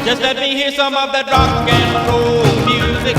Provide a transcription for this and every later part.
Just let me hear some of that rock and roll music,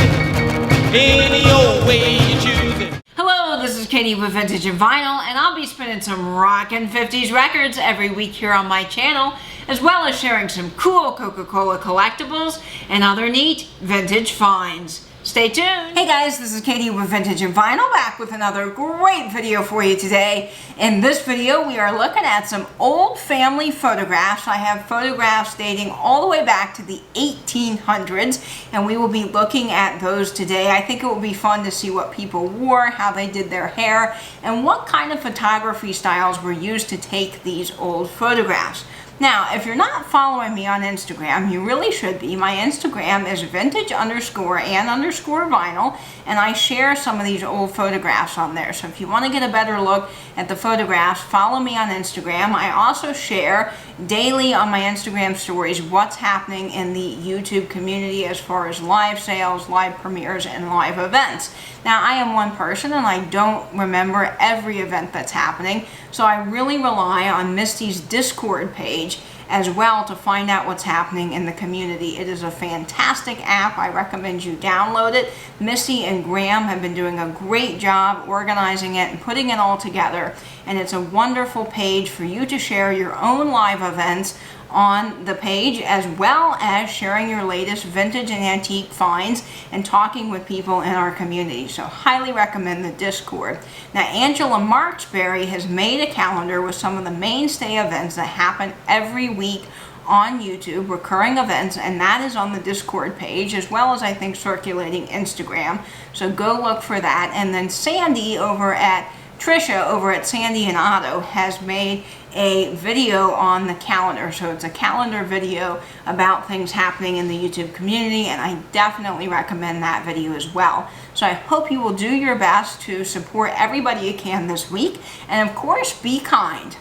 any old way you choose it. Hello, this is Katie with Vintage and Vinyl, and I'll be spinning some rockin' 50s records every week here on my channel, as well as sharing some cool Coca-Cola collectibles and other neat vintage finds. Stay tuned! Hey guys, this is Katie with Vintage and Vinyl, back with another great video for you today. In this video, we are looking at some old family photographs. I have photographs dating all the way back to the 1800s, and we will be looking at those today. I think it will be fun to see what people wore, how they did their hair, and what kind of photography styles were used to take these old photographs. Now, if you're not following me on Instagram, you really should be. My Instagram is vintage_and_vinyl, and I share some of these old photographs on there. So if you want to get a better look at the photographs, follow me on Instagram. I also share daily on my Instagram stories what's happening in the YouTube community as far as live sales, live premieres, and live events. Now, I am one person and I don't remember every event that's happening, so I really rely on Misty's Discord page as well to find out what's happening in the community. It is a fantastic app. I recommend you download it. Misty and Graham have been doing a great job organizing it and putting it all together, and it's a wonderful page for you to share your own live events on the page, as well as sharing your latest vintage and antique finds and talking with people in our community. So highly recommend the Discord. Now, Angela Marksberry has made a calendar with some of the mainstay events that happen every week on YouTube, recurring events, and that is on the Discord page, as well as I think circulating Instagram. So go look for that. And then Trisha over at Sandy and Otto has made a video on the calendar. So it's a calendar video about things happening in the YouTube community, and I definitely recommend that video as well. So I hope you will do your best to support everybody you can this week, and of course, be kind.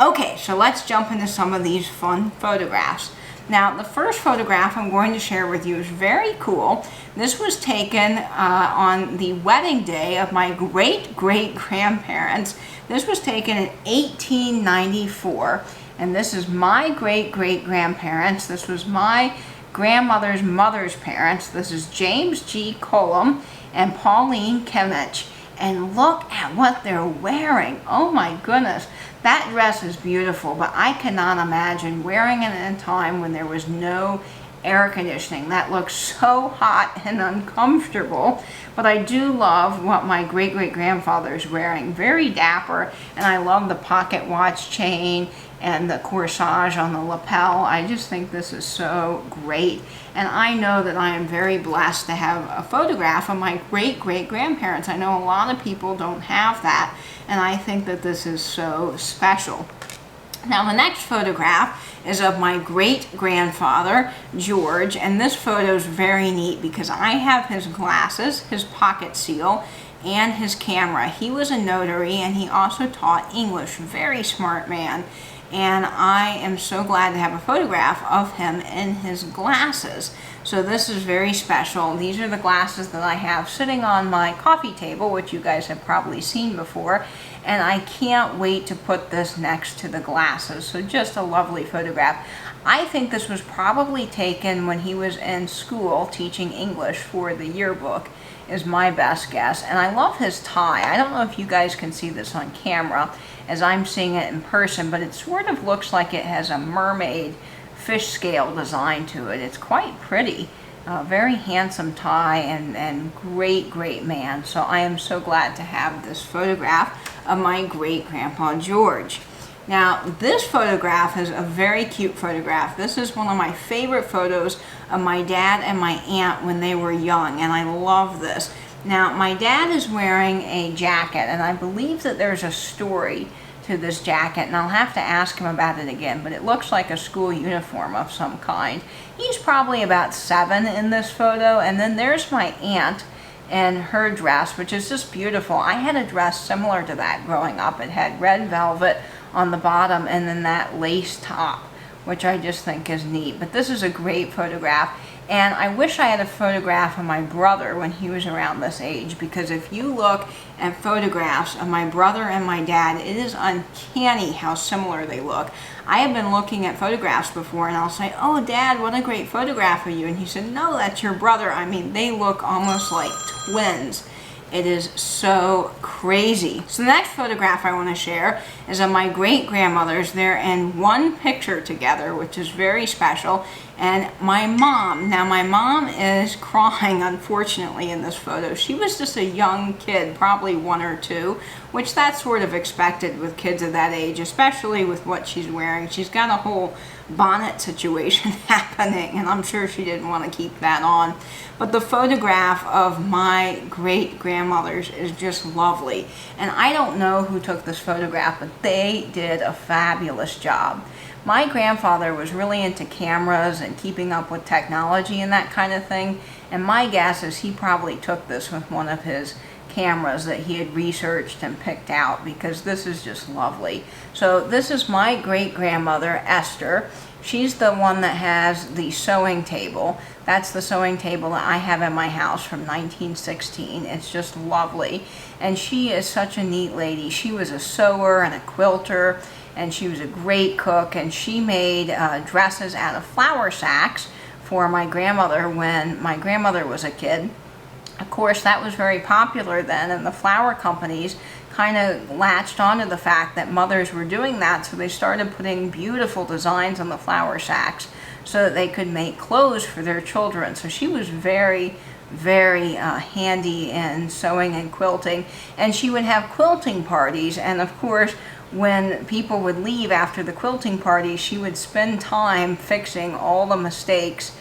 Okay, so let's jump into some of these fun photographs. Now, the first photograph I'm going to share with you is very cool. This was taken on the wedding day of my great-great-grandparents. This was taken in 1894, and this is my great-great-grandparents. This was my grandmother's mother's parents. This is James G. Cullum and Pauline Kimmich. And look at what they're wearing. Oh my goodness. That dress is beautiful, but I cannot imagine wearing it in a time when there was no air conditioning. That looks so hot and uncomfortable, but I do love what my great-great-grandfather is wearing. Very dapper, and I love the pocket watch chain and the corsage on the lapel. I just think this is so great, and I know that I am very blessed to have a photograph of my great-great-grandparents. I know a lot of people don't have that, and I think that this is so special. Now, the next photograph is of my great-grandfather, George, and this photo is very neat because I have his glasses, his pocket seal, and his camera. He was a notary, and he also taught English. Very smart man. And I am so glad to have a photograph of him in his glasses. So this is very special. These are the glasses that I have sitting on my coffee table, which you guys have probably seen before, and I can't wait to put this next to the glasses. So just a lovely photograph. I think this was probably taken when he was in school teaching English for the yearbook, is my best guess. And I love his tie. I don't know if you guys can see this on camera as I'm seeing it in person, but it sort of looks like it has a mermaid fish scale design to it. It's quite pretty. Very handsome tie, and great man. So I am so glad to have this photograph of my great-grandpa George. Now, this photograph is a very cute photograph. This is one of my favorite photos of my dad and my aunt when they were young, and I love this. Now, my dad is wearing a jacket, and I believe that there's a story to this jacket, and I'll have to ask him about it again, but it looks like a school uniform of some kind. He's probably about 7 in this photo, and then there's my aunt and her dress, which is just beautiful. I had a dress similar to that growing up. It had red velvet on the bottom and then that lace top, which I just think is neat. But this is a great photograph. And I wish I had a photograph of my brother when he was around this age, because if you look at photographs of my brother and my dad, it is uncanny how similar they look. I have been looking at photographs before and I'll say, "Oh, Dad, what a great photograph of you." And he said, "No, that's your brother." I mean, they look almost like twins. It is so crazy. So the next photograph I want to share is of my great-grandmothers. They're in one picture together, which is very special. And my mom, now my mom is crying, unfortunately, in this photo. She was just a young kid, probably 1 or 2, which that's sort of expected with kids of that age, especially with what she's wearing. She's got a whole bonnet situation happening, and I'm sure she didn't want to keep that on. But the photograph of my great-grandmothers is just lovely. And I don't know who took this photograph, but they did a fabulous job. My grandfather was really into cameras and keeping up with technology and that kind of thing. And my guess is he probably took this with one of his cameras that he had researched and picked out, because this is just lovely. So this is my great-grandmother, Esther. She's the one that has the sewing table. That's the sewing table that I have in my house from 1916. It's just lovely. And she is such a neat lady. She was a sewer and a quilter, and she was a great cook, and she made dresses out of flour sacks for my grandmother when my grandmother was a kid. Of course, that was very popular then, and the flour companies kind of latched onto the fact that mothers were doing that, so they started putting beautiful designs on the flour sacks so that they could make clothes for their children. So she was very, very handy in sewing and quilting, and she would have quilting parties, and of course, when people would leave after the quilting party, she would spend time fixing all the mistakes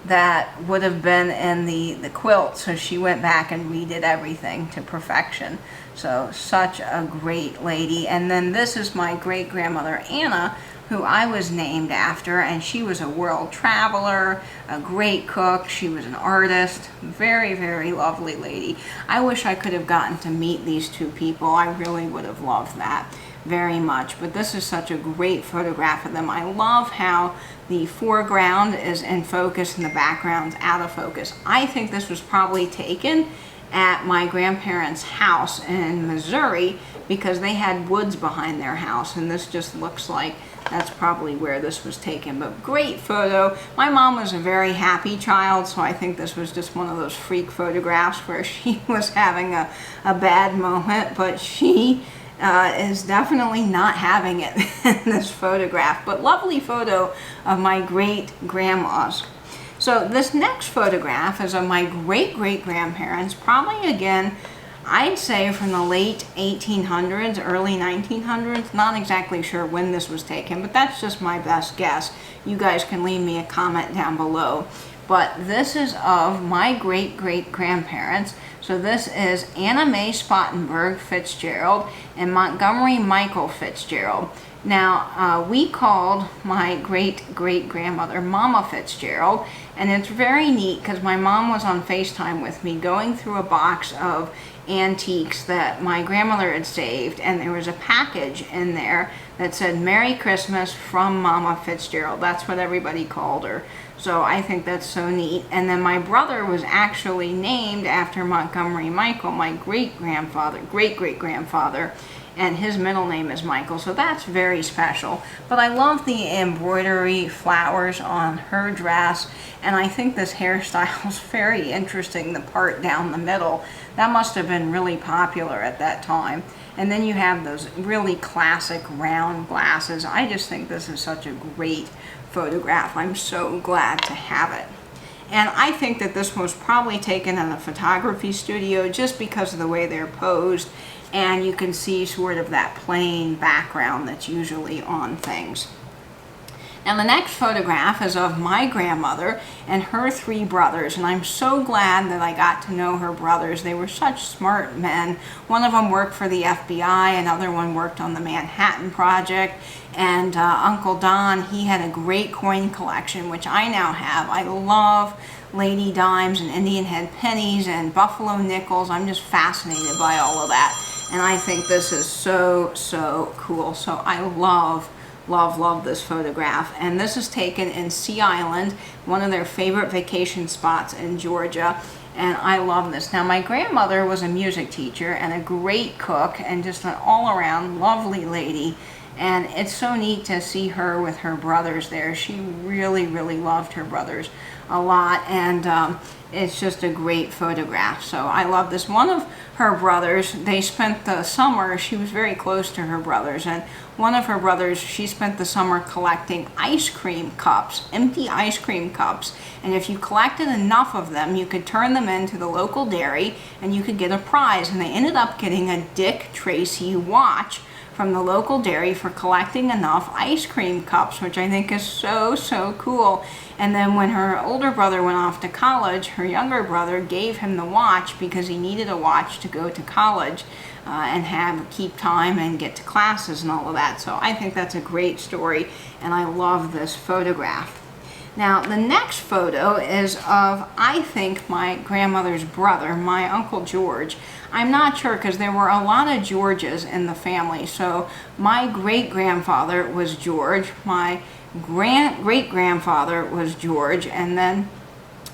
that would have been in the quilt. So she went back and redid everything to perfection. So such a great lady. And then this is my great-grandmother Anna, who I was named after, and she was a world traveler, a great cook. She was an artist, very, very lovely lady. I wish I could have gotten to meet these two people. I really would have loved that very much. But this is such a great photograph of them. I love how the foreground is in focus and the background's out of focus. I think this was probably taken at my grandparents' house in Missouri, because they had woods behind their house, and this just looks like that's probably where this was taken. But great photo. My mom was a very happy child, so I think this was just one of those freak photographs where she was having a bad moment, but she is definitely not having it in this photograph. But lovely photo of my great-grandmas. So this next photograph is of my great-great-grandparents, probably again, I'd say from the late 1800s, early 1900s. Not exactly sure when this was taken, but that's just my best guess. You guys can leave me a comment down below. But this is of my great-great-grandparents. So this is Anna Mae Spartanburg Fitzgerald and Montgomery Michael Fitzgerald. Now, we called my great-great-grandmother Mama Fitzgerald, and it's very neat because my mom was on FaceTime with me going through a box of antiques that my grandmother had saved, and there was a package in there that said "Merry Christmas from Mama Fitzgerald." That's what everybody called her. So I think that's so neat. And then my brother was actually named after Montgomery Michael, my great-great-grandfather, and his middle name is Michael, so that's very special. But I love the embroidery flowers on her dress, and I think this hairstyle is very interesting, the part down the middle. That must have been really popular at that time. And then you have those really classic round glasses. I just think this is such a great photograph. I'm so glad to have it. And I think that this was probably taken in a photography studio just because of the way they're posed, and you can see sort of that plain background that's usually on things. Now the next photograph is of my grandmother and her 3 brothers, and I'm so glad that I got to know her brothers. They were such smart men. One of them worked for the FBI, another one worked on the Manhattan Project, and Uncle Don, he had a great coin collection, which I now have. I love lady dimes and Indian head pennies and buffalo nickels. I'm just fascinated by all of that, and I think this is so, so cool. So I love love this photograph. And this is taken in Sea Island, one of their favorite vacation spots in Georgia. And I love this. Now, my grandmother was a music teacher and a great cook and just an all-around lovely lady. And it's so neat to see her with her brothers there. She really loved her brothers a lot, and it's just a great photograph. So I love this. One of her brothers, they spent the summer, she was very close to her brothers, and one of her brothers, she spent the summer collecting ice cream cups, empty ice cream cups, and if you collected enough of them, you could turn them into the local dairy and you could get a prize. And they ended up getting a Dick Tracy watch from the local dairy for collecting enough ice cream cups, which I think is so cool. And then when her older brother went off to college, her younger brother gave him the watch because he needed a watch to go to college and keep time and get to classes and all of that. So I think that's a great story, and I love this photograph. Now, the next photo is of, I think, my grandmother's brother, my Uncle George. I'm not sure because there were a lot of Georges in the family. So my great-grandfather was George, my great-grandfather was George, and then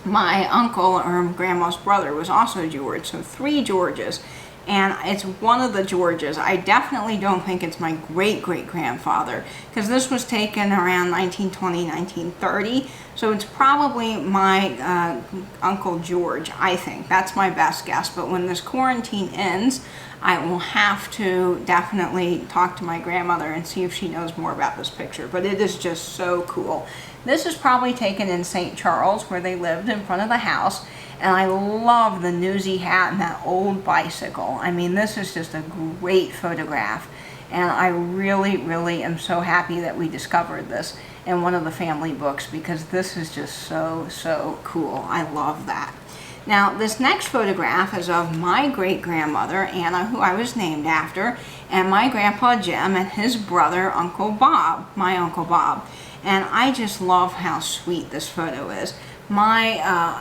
my uncle or grandma's brother was also George. So 3 Georges. And it's one of the Georges. I definitely don't think it's my great-great-grandfather, because this was taken around 1920, 1930. So it's probably my Uncle George, I think. That's my best guess. But when this quarantine ends, I will have to definitely talk to my grandmother and see if she knows more about this picture. But it is just so cool. This is probably taken in St. Charles, where they lived in front of the house. And I love the newsy hat and that old bicycle. I mean, this is just a great photograph. And I really am so happy that we discovered this in one of the family books, because this is just so cool. I love that. Now, this next photograph is of my great-grandmother, Anna, who I was named after, and my grandpa Jim and his brother, Uncle Bob, my Uncle Bob. And I just love how sweet this photo is. My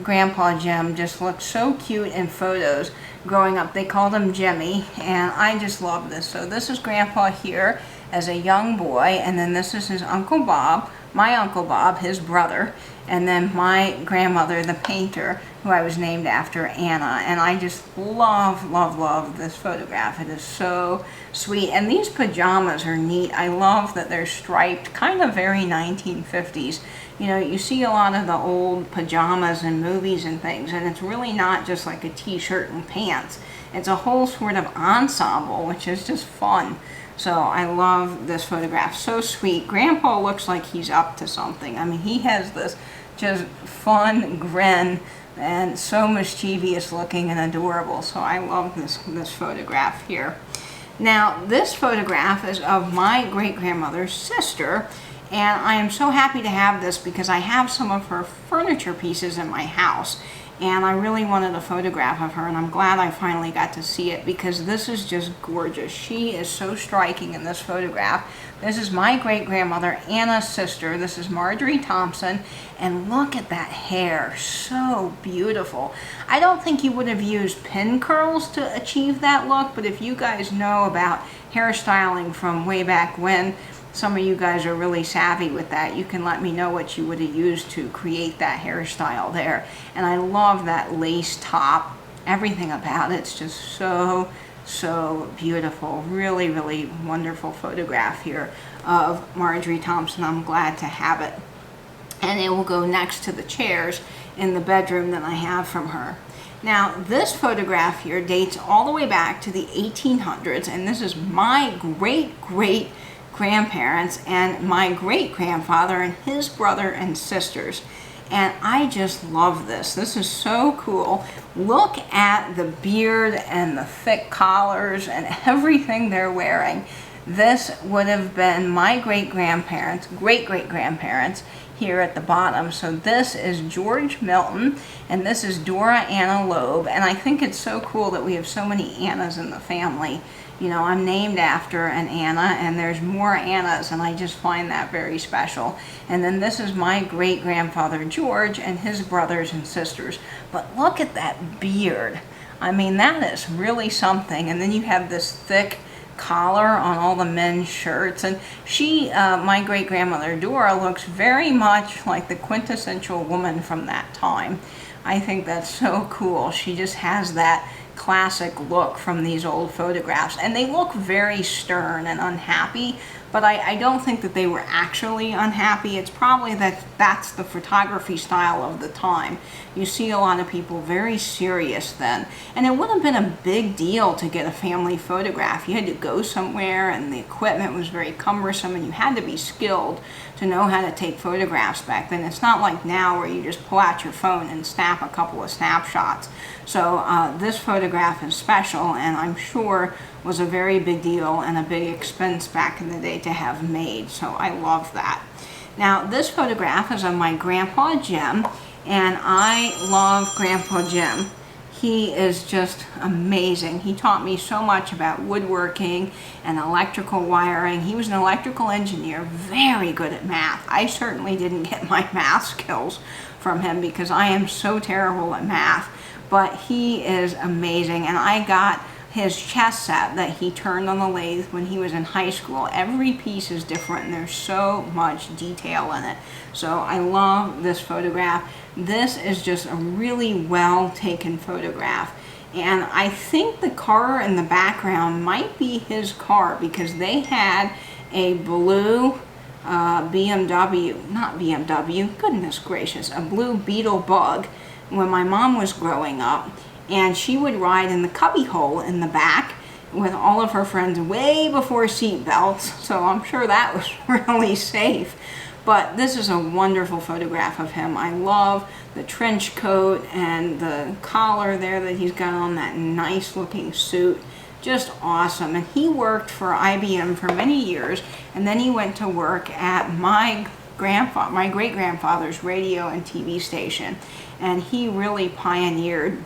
grandpa Jim just looked so cute in photos growing up. They called him Jimmy, and I just love this. So this is grandpa here as a young boy, and then this is his Uncle Bob, my Uncle Bob, his brother, and then my grandmother, the painter, who I was named after, Anna. And I just love this photograph. It is so sweet. And these pajamas are neat. I love that they're striped, kind of very 1950s. You know, you see a lot of the old pajamas in movies and things, and it's really not just like a t-shirt and pants. It's a whole sort of ensemble, which is just fun. So I love this photograph. So sweet. Grandpa looks like he's up to something. I mean, he has this just fun grin and so mischievous looking and adorable. So I love this photograph here. Now, this photograph is of my great-grandmother's sister, and I am so happy to have this because I have some of her furniture pieces in my house. And I really wanted a photograph of her, and I'm glad I finally got to see it because this is just gorgeous. She is so striking in this photograph. This is my great-grandmother, Anna's sister. This is Marjorie Thompson, and look at that hair. So beautiful. I don't think you would have used pin curls to achieve that look, but if you guys know about hairstyling from way back when, some of you guys are really savvy with that. You can let me know what you would have used to create that hairstyle there. And I love that lace top. Everything about it's just so beautiful. Really wonderful photograph here of Marjorie Thompson. I'm glad to have it. And it will go next to the chairs in the bedroom that I have from her. Now, this photograph here dates all the way back to the 1800s, and this is my great-grandparents and my great-grandfather and his brother and sisters. And I just love this. This is so cool. Look at the beard and the thick collars and everything they're wearing. This would have been my great-grandparents, great-great-grandparents here at the bottom. So this is George Milton, and this is Dora Anna Loeb. And I think it's so cool that we have so many Annas in the family. You know, I'm named after an Anna, and there's more Annas, and I just find that very special. And then this is my great-grandfather George and his brothers and sisters. But look at that beard. I mean, that is really something. And then you have this thick collar on all the men's shirts. And she, my great-grandmother Dora, looks very much like the quintessential woman from that time. I think that's so cool. She just has that classic look from these old photographs, and they look very stern and unhappy, but I don't think that they were actually unhappy. It's probably that that's the photography style of the time. You see a lot of people very serious then, and it would have been a big deal to get a family photograph. You had to go somewhere, and the equipment was very cumbersome, and you had to be skilled to know how to take photographs back then. It's not like now where you just pull out your phone and snap a couple of snapshots. So this photograph is special, and I'm sure was a very big deal and a big expense back in the day to have made. So I love that. Now this photograph is of my Grandpa Jim, and I love Grandpa Jim. He is just amazing. He taught me so much about woodworking and electrical wiring. He was an electrical engineer, very good at math. I certainly didn't get my math skills from him because I am so terrible at math, but he is amazing. And I got his chess set that he turned on the lathe when he was in high school. Every piece is different, and there's so much detail in it. So I love this photograph. This is just a really well taken photograph, and I think the car in the background might be his car because they had a blue goodness gracious, a blue Beetle Bug when my mom was growing up, and she would ride in the cubby hole in the back with all of her friends way before seat belts, so I'm sure that was really safe. But this is a wonderful photograph of him. I love the trench coat and the collar there that he's got on, that nice looking suit. Just awesome. And he worked for IBM for many years, and then he went to work at my great-grandfather's radio and TV station, and he really pioneered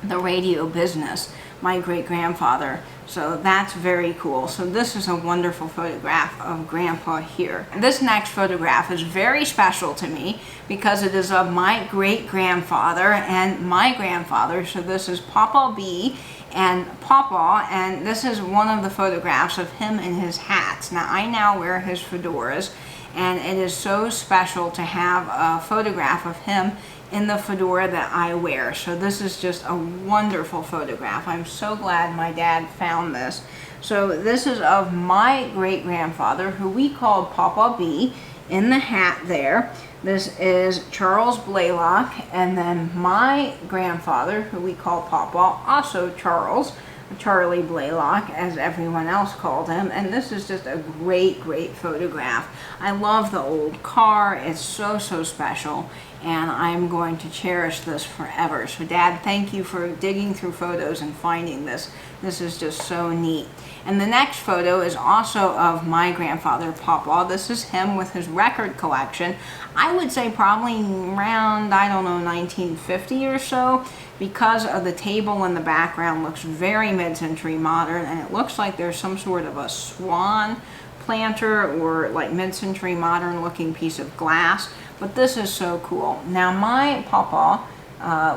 the radio business, my great-grandfather. So that's very cool. So this is a wonderful photograph of Grandpa here. This next photograph is very special to me because it is of my great-grandfather and my grandfather. So this is Papa B and Papa, and this is one of the photographs of him in his hats. Now I now wear his fedoras, and it is so special to have a photograph of him in the fedora that I wear. So this is just a wonderful photograph. I'm so glad my dad found this. So this is of my great-grandfather, who we called Papa B, in the hat there. This is Charles Blaylock, and then my grandfather, who we call Papa, also Charlie Blaylock, as everyone else called him. And this is just a great photograph. I love the old car. It's so special, and I'm going to cherish this forever. So Dad, thank you for digging through photos and finding this. This is just so neat. And the next photo is also of my grandfather, Papa. This is him with his record collection. I would say probably around, I don't know, 1950 or so, because of the table in the background looks very mid-century modern, and it looks like there's some sort of a swan planter or like mid-century modern looking piece of glass. But this is so cool. Now my Papa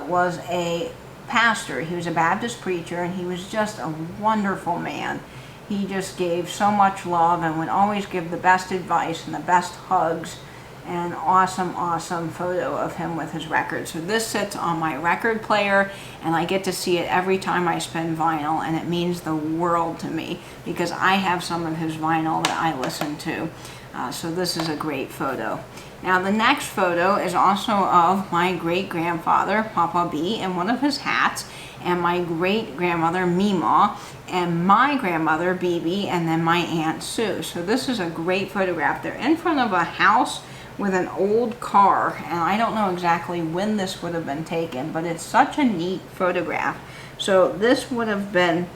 was a pastor. He was a Baptist preacher, and he was just a wonderful man. He just gave so much love and would always give the best advice and the best hugs. An awesome photo of him with his record. So this sits on my record player, and I get to see it every time I spin vinyl, and it means the world to me because I have some of his vinyl that I listen to. So this is a great photo. Now the next photo is also of my great-grandfather, Papa B, in one of his hats, and my great-grandmother, Meemaw, and my grandmother, BB, and then my Aunt Sue. So this is a great photograph. They're in front of a house with an old car, and I don't know exactly when this would have been taken, but it's such a neat photograph. So this would have been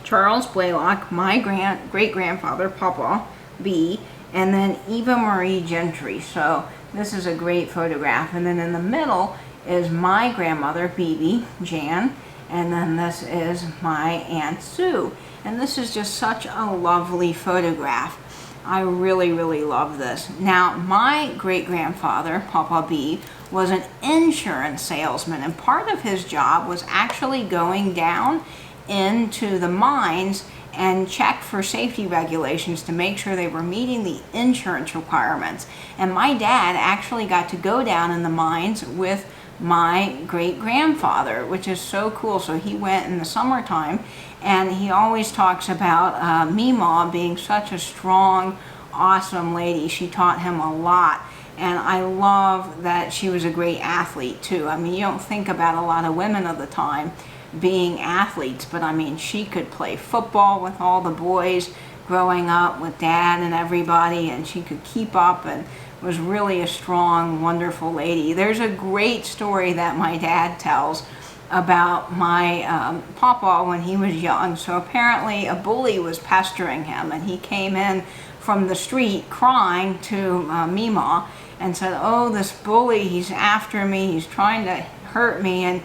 Charles Blaylock, my great-grandfather, Papa B, and then Eva Marie Gentry. So this is a great photograph. And then in the middle is my grandmother, BB, Jan, and then this is my Aunt Sue. And this is just such a lovely photograph. I really love this. Now, my great-grandfather, Papa B, was an insurance salesman, and part of his job was actually going down into the mines and checked for safety regulations to make sure they were meeting the insurance requirements. And my dad actually got to go down in the mines with my great-grandfather, which is so cool. So he went in the summertime, and he always talks about Meemaw being such a strong, awesome lady. She taught him a lot. And I love that she was a great athlete too. I mean, you don't think about a lot of women of the time being athletes, but I mean, she could play football with all the boys growing up with Dad and everybody, and she could keep up and was really a strong, wonderful lady. There's a great story that my dad tells about my papa when he was young. So apparently a bully was pestering him, and he came in from the street crying to Meemaw and said, "Oh, this bully, he's after me, he's trying to hurt me." And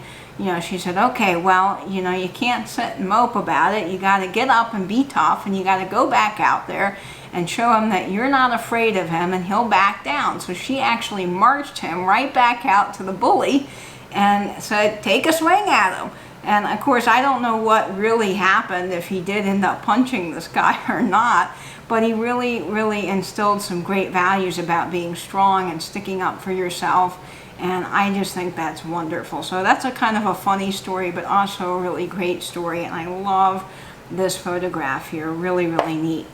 she said, "Okay, well, you can't sit and mope about it. You got to get up and be tough, and you got to go back out there and show him that you're not afraid of him, and he'll back down." So she actually marched him right back out to the bully and said, "Take a swing at him." And of course, I don't know what really happened, if he did end up punching this guy or not, but he really, really instilled some great values about being strong and sticking up for yourself. And I just think that's wonderful. So that's a kind of a funny story, but also a really great story. And I love this photograph here. Really, really neat.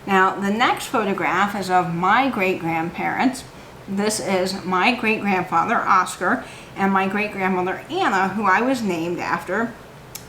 Now, the next photograph is of my great-grandparents. This is my great-grandfather, Oscar, and my great-grandmother, Anna, who I was named after.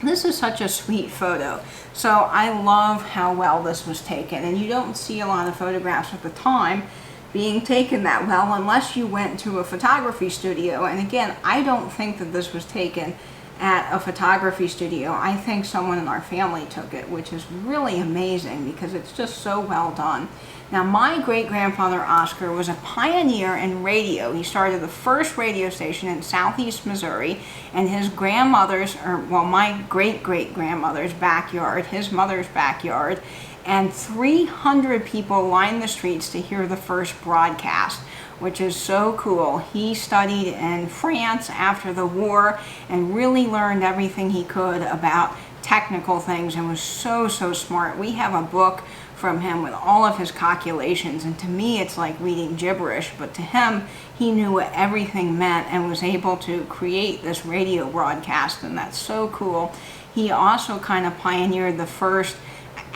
This is such a sweet photo. So I love how well this was taken. And you don't see a lot of photographs at the time being taken that well unless you went to a photography studio. And again, I don't think that this was taken at a photography studio. I think someone in our family took it, which is really amazing because it's just so well done. Now, my great-grandfather Oscar was a pioneer in radio. He started the first radio station in southeast Missouri, and his grandmother's, my great-great-grandmother's backyard, his mother's backyard, and 300 people lined the streets to hear the first broadcast, which is so cool. He studied in France after the war and really learned everything he could about technical things and was so smart. We have a book from him with all of his calculations, and to me it's like reading gibberish, but to him he knew what everything meant and was able to create this radio broadcast, and that's so cool. He also kind of pioneered the first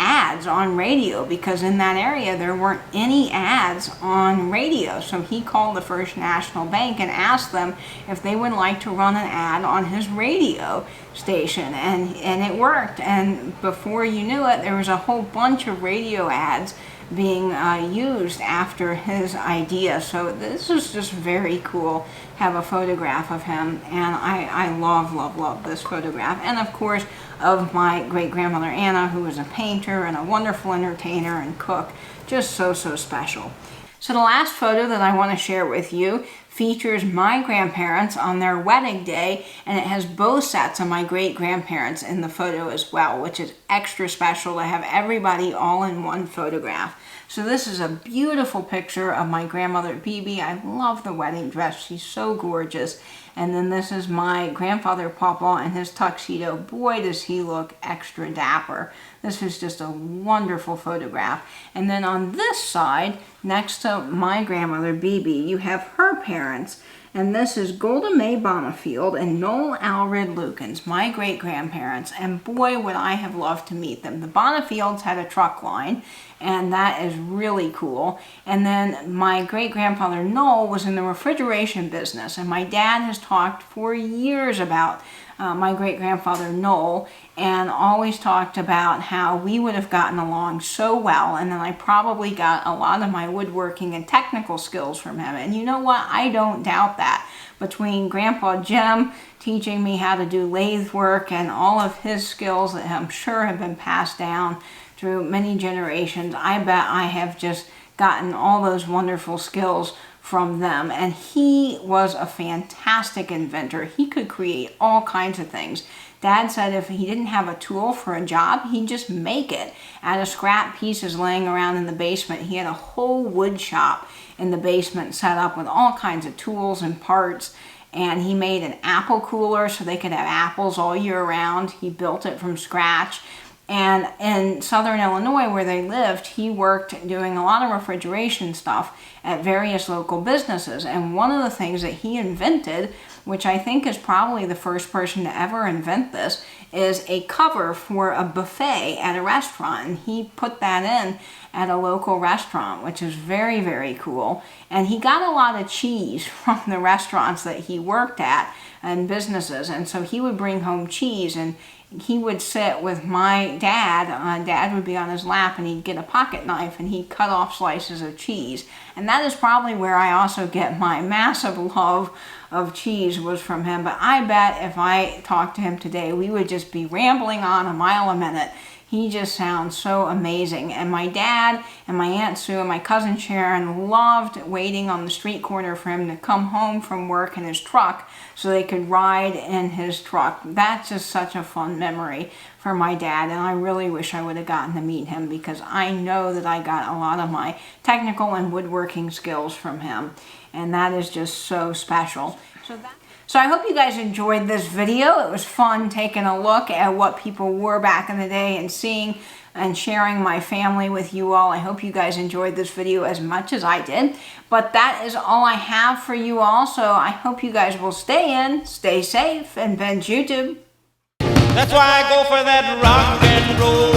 ads on radio, because in that area there weren't any ads on radio. So he called the First National Bank and asked them if they would like to run an ad on his radio station, and it worked. And before you knew it, there was a whole bunch of radio ads being used after his idea. So this is just very cool. Have a photograph of him, and I love this photograph. And of course of my great-grandmother Anna, who was a painter and a wonderful entertainer and cook. Just so special. So the last photo that I want to share with you features my grandparents on their wedding day, and it has both sets of my great-grandparents in the photo as well, which is extra special to have everybody all in one photograph. So this is a beautiful picture of my grandmother Bibi. I love the wedding dress. She's so gorgeous. And then this is my grandfather Papa in his tuxedo. Boy, does he look extra dapper. This is just a wonderful photograph. And then on this side, next to my grandmother Bibi, you have her parents. And this is Golda Mae Bonifield and Noel Alred Lukens, my great-grandparents. And boy, would I have loved to meet them. The Bonifields had a truck line, and that is really cool. And then my great-grandfather Noel was in the refrigeration business, and my dad has talked for years about my great-grandfather Noel, and always talked about how we would have gotten along so well. And then I probably got a lot of my woodworking and technical skills from him. And you know what? I don't doubt that. Between Grandpa Jim teaching me how to do lathe work and all of his skills that I'm sure have been passed down through many generations, I bet I have just gotten all those wonderful skills from them. And he was a fantastic inventor. He could create all kinds of things. Dad said if he didn't have a tool for a job, he'd just make it out of scrap pieces laying around in the basement. He had a whole wood shop in the basement set up with all kinds of tools and parts. And he made an apple cooler so they could have apples all year round. He built it from scratch. And in southern Illinois, where they lived, he worked doing a lot of refrigeration stuff at various local businesses. And one of the things that he invented, which I think is probably the first person to ever invent this, is a cover for a buffet at a restaurant. And he put that in at a local restaurant, which is very, very cool. And he got a lot of cheese from the restaurants that he worked at and businesses. And so he would bring home cheese, and he would sit with my dad. Dad would be on his lap, and he'd get a pocket knife and he'd cut off slices of cheese. And that is probably where I also get my massive love of cheese, was from him. But I bet if I talked to him today, we would just be rambling on a mile a minute. He just sounds so amazing. And my dad and my Aunt Sue and my cousin Sharon loved waiting on the street corner for him to come home from work in his truck so they could ride in his truck. That's just such a fun memory for my dad, and I really wish I would have gotten to meet him, because I know that I got a lot of my technical and woodworking skills from him, and that is just so special. So I hope you guys enjoyed this video. It was fun taking a look at what people wore back in the day and seeing and sharing my family with you all. I hope you guys enjoyed this video as much as I did. But that is all I have for you all. So I hope you guys will stay in, stay safe, and binge YouTube. That's why I go for that rock and roll